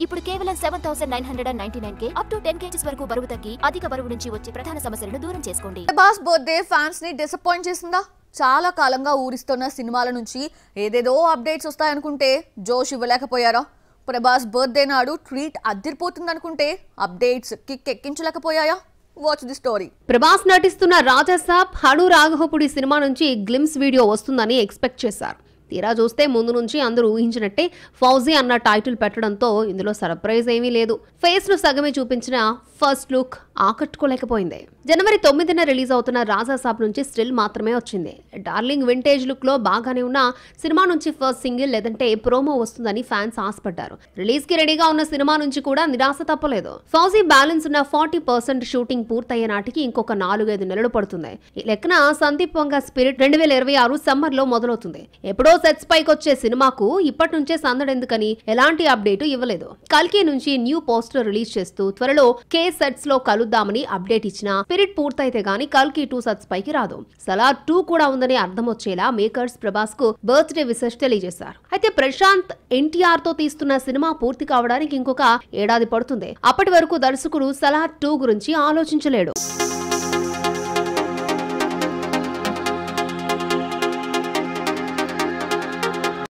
ఇప్పుడు కేవలం 7999K up to 10 kgs వరకు బరువు తగ్గి అధిక బరువు నుంచి వచ్చే ప్రధాన సమస్యలను దూరం చేసుకోండి. ప్రభాస్ బర్త్డే ఫ్యాన్స్ ని డిసప్పాయింట్ చేసిందా? చాలా కాలంగా ఊరిస్తున్న సినిమాల నుంచి ఏదేదో అప్డేట్స్ వస్తాయనుకుంటే జోష్ ఇవ్వలేకపోయారా? ప్రభాస్ బర్త్డే నాడు ట్రీట్ అదిరిపోతుందనుకుంటే అప్డేట్స్ కిక్ ఎక్కించలేకపోయాయా? Watch the story. ప్రభాస్ నటిస్తున్న రాజాసాబ్ హను రాఘవపుడి సినిమా నుంచి గ్లిమ్స్ వీడియో వస్తుందని ఎక్స్పెక్ట్ చేశారు. తీరా చూస్తే ముందు నుంచి అందరూ ఊహించినట్టే ఫౌజీ అన్న టైటిల్ పెట్టడంతో ఇందులో సర్ప్రైజ్ ఏమీ లేదు. ఫేస్ ను సగమే చూపించిన ఫస్ట్ లుక్ ఆకట్టుకోలేకపోయింది. జనవరి 9న రిలీజ్ అవుతున్న రాజాసాబ్ నుంచి స్టిల్ మాత్రమే వచ్చింది. డార్లింగ్ వింటేజ్ లుక్ లో బాగానే ఉన్న సినిమా నుంచి ఫస్ట్ సింగిల్ లేదంటే ప్రోమో వస్తుందని ఫ్యాన్స్ ఆశపడ్డారు. రిలీజ్ కి రెడీగా ఉన్న సినిమా నుంచి కూడా నిరాశ తప్పలేదు. ఫౌజీ బ్యాలెన్స్ ఉన్న 40% షూటింగ్ పూర్తయ్యే నాటికి ఇంకొక 4-5 నెలలు పడుతుంది. ఈ లెక్కన సందీప్ వంగ స్పిరిట్ 2026 సమ్మర్ లో మొదలవుతుంది. ఎప్పుడో సెట్స్ పైకి వచ్చే సినిమాకు ఇప్పటి నుంచే సందడెందుకని ఎలాంటి అప్డేట్ ఇవ్వలేదు. కల్కి నుంచి న్యూ పోస్టర్ రిలీజ్ చేస్తూ త్వరలో కే సెట్స్ లో కలుద్దామని అప్డేట్ ఇచ్చిన స్పిరిట్ పూర్తయితే గానీ కల్కి 2 సెట్స్ పైకి రాదు. సలార్ 2 కూడా ఉందని అర్థం వచ్చేలా మేకర్స్ ప్రభాస్ కు బర్త్డే విషెస్ తెలియజేశారు. అయితే ప్రశాంత్ ఎన్టీఆర్ తో తీస్తున్న సినిమా పూర్తి కావడానికి ఇంకొక ఏడాది పడుతుంది. అప్పటి వరకు దర్శకుడు సలార్ 2 గురించి ఆలోచించలేడు.